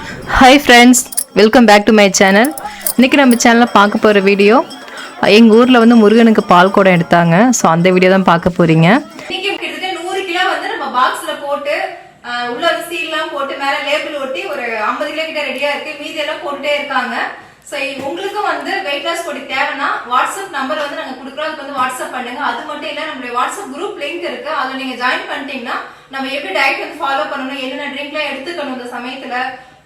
Hi friends, welcome back to my channel. இன்னைக்கு நம்ம சேனல்ல பார்க்க போற வீடியோ எங்க ஊர்ல வந்து முருகனுக்கு பால் குடம் எடுத்தாங்க. சோ அந்த வீடியோ தான் பார்க்க போறீங்க. இன்னைக்கு கிட்டத்தட்ட 100 கிலோ வந்து நம்ம பாக்ஸ்ல போட்டு உள்ள சீல்லாம் போட்டு மேல லேபிள் ஒட்டி ஒரு 50 கிலோ கிட்ட ரெடியா இருக்கு. மீதி எல்லாம் போட்டுட்டே இருக்காங்க. சோ உங்களுக்கு வந்து வெயிட் லாஸ் பொடி தேவைன்னா வாட்ஸ்அப் நம்பர் வந்து நாங்க கொடுக்குறோம். அதுக்கு வந்து வாட்ஸ்அப் பண்ணுங்க. அது மட்டும் இல்ல நம்மளுடைய வாட்ஸ்அப் குரூப் லிங்க் இருக்கு. அதுல நீங்க ஜாயின் பண்ணிட்டீங்கன்னா நம்ம எப்படி டயட் வந்து ஃபாலோ பண்ணணும், என்னென்ன ட்ரிங்க்லாம் எடுத்துக்கணும் இந்த சமயத்துல,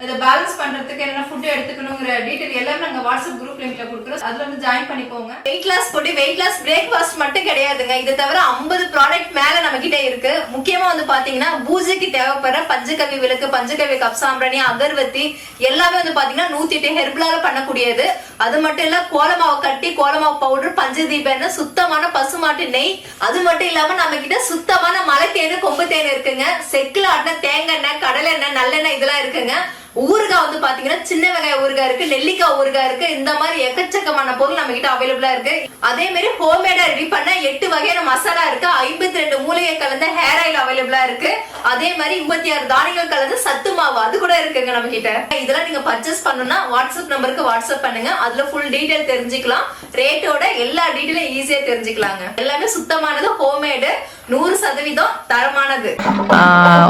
இதை பேலன்ஸ் பண்றதுக்கு என்ன ஃபுட் எடுத்துக்கணுங்கிற டீடைல் எல்லாமே நாங்க வாட்ஸ்அப் குரூப் லிங்க்ல கொடுக்குறோம். அதுல வந்து ஜாயின் பண்ணிக்கோங்க. வெயிட் லாஸ் பொடி வெயிட் லாஸ் பிரேக்ஃபாஸ்ட் மட்டும் கிடையாதுங்க. இது தவிர 50 ப்ராடக்ட் மேல நம்ம கிட்ட இருக்கு. முக்கியமா வந்து பாத்தீங்கன்னா பூஜைக்கு தேவைப்படுற பஞ்சகவி விளக்கு, பஞ்சகவி கப்சாம்பிராணி, அகர்வத்தி எல்லாமே வந்து பாத்தீங்கன்னா 108 ஹெர்பலால பண்ணக்கூடியது. அது மட்டும் இல்ல கோலமாவு கட்டி, கோலமாவு பவுடர், பஞ்சதீப எண்ணெய், சுத்தமான பசுமாட்டு நெய், அது மட்டும் இல்லாம நம்ம கிட்ட சுத்தமான மலை தேனு, கொம்பு தேன் இருக்குங்க. செக்குல ஆட்டின தேங்காய் எண்ணெய், கடலை எண்ணெய், நல்லெண்ணெய் இதெல்லாம் இருக்குங்க. ஊறுகாய் வந்து பாத்தீங்கன்னா சின்ன வெங்காய ஊறுகாய் இருக்கு, நெல்லிக்காய் ஊறுகாய் இருக்கு. இந்த மாதிரி எக்கச்சக்கமான பொருள் நம்ம கிட்ட அவைலபிளா இருக்கு. அதே மாதிரி ஹோம்மேடா ரெடி பண்ண 8 வகையான மசாலா இருக்கு. 52 மூலிகை கலந்த ஹேர் ஆயில் அவைலபிளா இருக்கு. அதே மாதிரி 26 தானியங்கள் கலந்த சத்து மாவு அது கூட இருக்குங்க நம்ம கிட்ட. இதெல்லாம் நீங்க பர்ச்சேஸ் பண்ணணும்னா வாட்ஸ்அப் நம்பருக்கு வாட்ஸ்அப் பண்ணுங்க. அதுல ஃபுல் டீடைல் தெரிஞ்சுக்கலாம். ரேட்டோட எல்லா டீடைலும் ஈஸியா தெரிஞ்சுக்கலாங்க. எல்லாமே சுத்தமானது, ஹோம்மேடு, 100% தரமானது.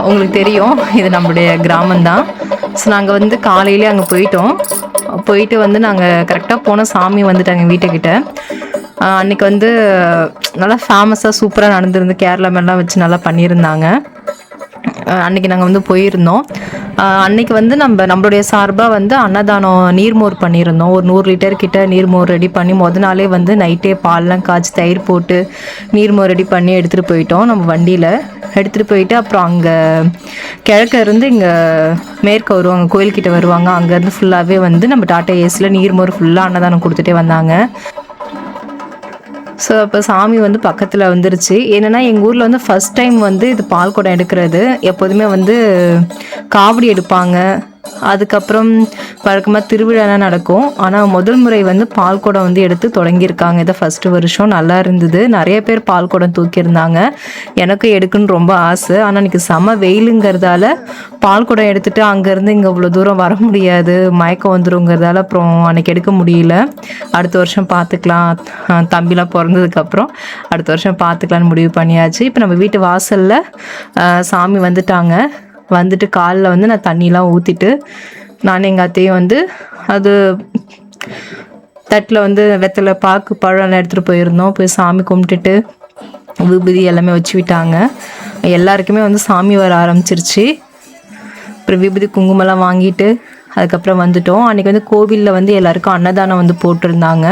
உங்களுக்கு தெரியும் இது நம்மளுடைய கிராமம் தான். ஸோ நாங்கள் வந்து காலையிலே அங்கே போயிட்டு வந்து நாங்கள் கரெக்டாக போன சாமி வந்துட்டாங்க வீட்டுக்கிட்ட. அன்றைக்கி வந்து நல்லா ஃபேமஸாக சூப்பராக நடந்திருந்து, கேரளா மேலாம் வச்சு நல்லா பண்ணியிருந்தாங்க. அன்றைக்கி நாங்கள் வந்து போயிருந்தோம். அன்றைக்கி வந்து நம்மளுடைய சார்பாக வந்து அன்னதானம் நீர்மோர் பண்ணியிருந்தோம். ஒரு 100 லிட்டர் கிட்ட நீர்மோர் ரெடி பண்ணி நாளே வந்து நைட்டே பால்லாம் காய்ச்சி தயிர் போட்டு நீர்மோர் ரெடி பண்ணி எடுத்துகிட்டு போயிட்டோம். நம்ம வண்டியில் எடுத்துகிட்டு போயிட்டு அப்புறம் அங்கே கிழக்க இருந்து இங்கே மேற்க வருவாங்க, கோயில்கிட்ட வருவாங்க. அங்கேருந்து ஃபுல்லாகவே வந்து நம்ம டாட்டா ஏஸில் நீர்மோர் ஃபுல்லாக அன்னதானம் கொடுத்துட்டே வந்தாங்க. ஸோ அப்போ சாமி வந்து பக்கத்தில் வந்துருச்சு. என்னென்னா எங்கள் ஊரில் வந்து ஃபஸ்ட் டைம் வந்து இது பால் குடம் எடுக்கிறது. எப்போதுமே வந்து காவடி எடுப்பாங்க, அதுக்கப்புறம் வழக்கமாக திருவிழாலாம் நடக்கும். ஆனால் முதல் முறை வந்து பால் குடம் வந்து எடுத்து தொடங்கியிருக்காங்க. இதை ஃபஸ்ட்டு வருஷம் நல்லா இருந்தது. நிறைய பேர் பால் குடம் தூக்கியிருந்தாங்க. எனக்கும் எடுக்குன்னு ரொம்ப ஆசை. ஆனால் இன்றைக்கி செம வெயிலுங்கிறதால பால் குடம் எடுத்துகிட்டு அங்கேருந்து இங்கே இவ்வளோ தூரம் வர முடியாது, மயக்கம் வந்துருங்கிறதால அப்புறம் அன்றைக்கி எடுக்க முடியல. அடுத்த வருஷம் பார்த்துக்கலாம், தம்பிலாம் பிறந்ததுக்கப்புறம் அடுத்த வருஷம் பார்த்துக்கலான்னு முடிவு பண்ணியாச்சு. இப்போ நம்ம வீட்டு வாசலில் சாமி வந்துட்டு காலில் வந்து நான் தண்ணிலாம் ஊற்றிட்டு நான் எங்கள் அத்தையும் வந்து அது தட்டில் வந்து வெத்தலை பாக்கு பழம்லாம் எடுத்துகிட்டு போயிருந்தோம். போய் சாமி கும்பிட்டுட்டு விபூதி எல்லாமே வச்சு விட்டாங்க. எல்லாருக்குமே வந்து சாமி வர ஆரம்பிச்சிருச்சு. அப்புறம் விபூதி குங்குமம்லாம் வாங்கிட்டு அதுக்கப்புறம் வந்துட்டோம். அன்றைக்கி வந்து கோவிலில் வந்து எல்லாருக்கும் அன்னதானம் வந்து போட்டிருந்தாங்க.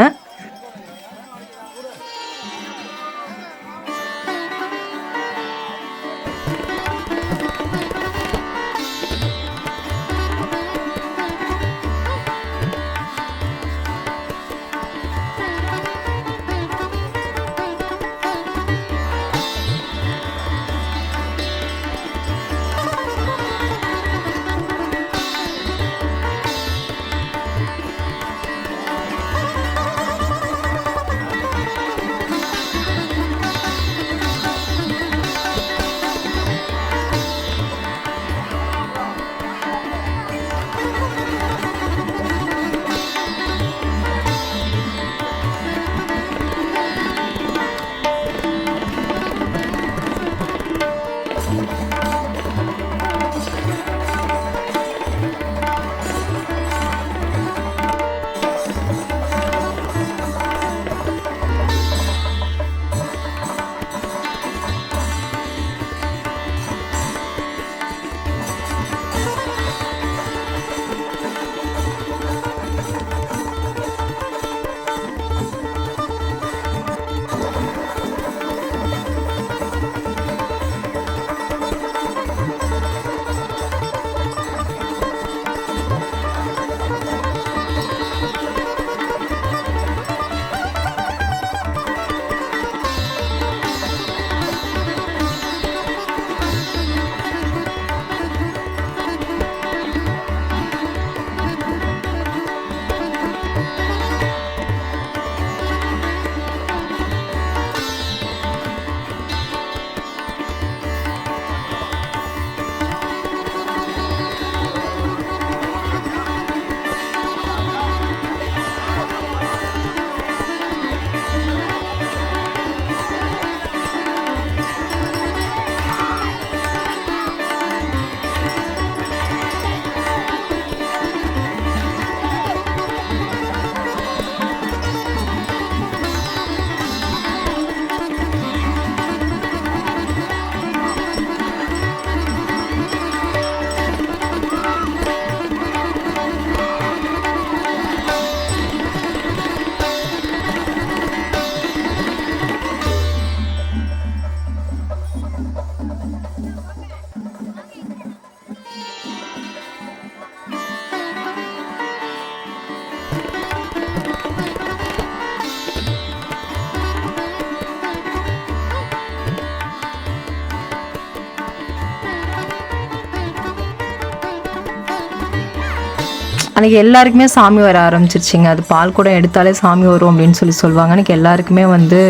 அன்றைக்கி எல்லாருக்குமே சாமி வர ஆரம்பிச்சிருச்சிங்க. அது பால் குடம் எடுத்தாலே சாமி வரும் அப்படின்னு சொல்லுவாங்க. அன்றைக்கி எல்லாருக்குமே வந்து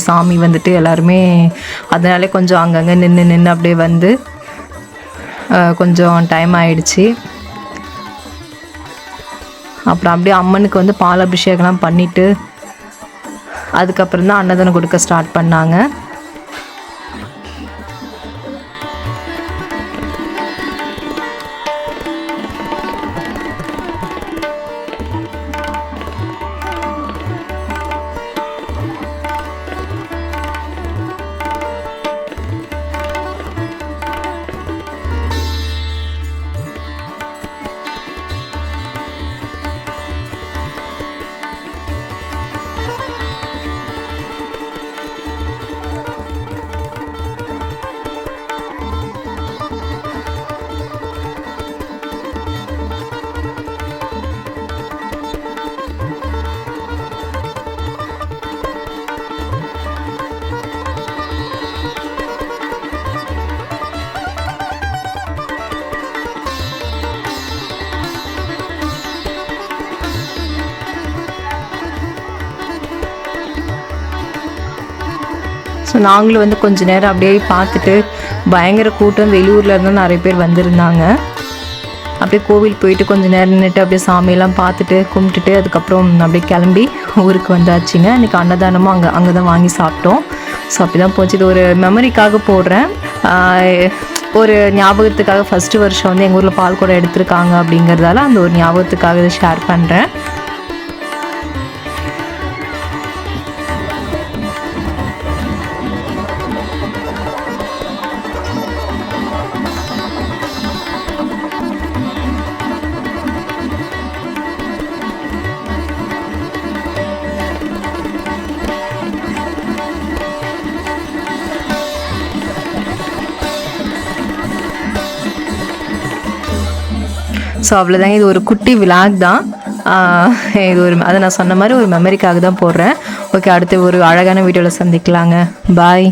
சாமி வந்துட்டு எல்லாருமே அதனாலே கொஞ்சம் அங்கங்கே நின்று அப்படியே வந்து கொஞ்சம் டைம் ஆயிடுச்சு. அப்புறம் அப்படியே அம்மனுக்கு வந்து பால் அபிஷேகம்லாம் பண்ணிவிட்டு அதுக்கப்புறம் தான் அன்னதானம் கொடுக்க ஸ்டார்ட் பண்ணாங்க. ஸோ நாங்களும் வந்து கொஞ்ச நேரம் அப்படியே பார்த்துட்டு பயங்கர கூட்டம், வெளியூரில் இருந்தால் நிறைய பேர் வந்திருந்தாங்க. அப்படியே கோவில் போயிட்டு கொஞ்சம் நேரம் நின்றுட்டு அப்படியே சாமியெல்லாம் பார்த்துட்டு கும்பிட்டுட்டு அதுக்கப்புறம் அப்படியே கிளம்பி ஊருக்கு வந்தாச்சுங்க. இன்றைக்கி அன்னதானமும் அங்கே தான் வாங்கி சாப்பிட்டோம். ஸோ அப்படி தான் போச்சு. இது ஒரு மெமரிக்காக போடுறேன், ஒரு ஞாபகத்துக்காக. ஃபஸ்ட்டு வருஷம் வந்து எங்கள் ஊரில் பால் குடம் எடுத்திருக்காங்க அப்படிங்கிறதால அந்த ஒரு ஞாபகத்துக்காக இதை ஷேர் பண்ணுறேன். ஸோ அவ்வளோதாங்க. இது ஒரு குட்டி விலாக் தான். இது அதை நான் சொன்ன மாதிரி ஒரு மெமரிக்காக தான் போடுறேன். ஓகே, அடுத்து ஒரு அழகான வீடியோவில் சந்திக்கலாங்க. பாய்.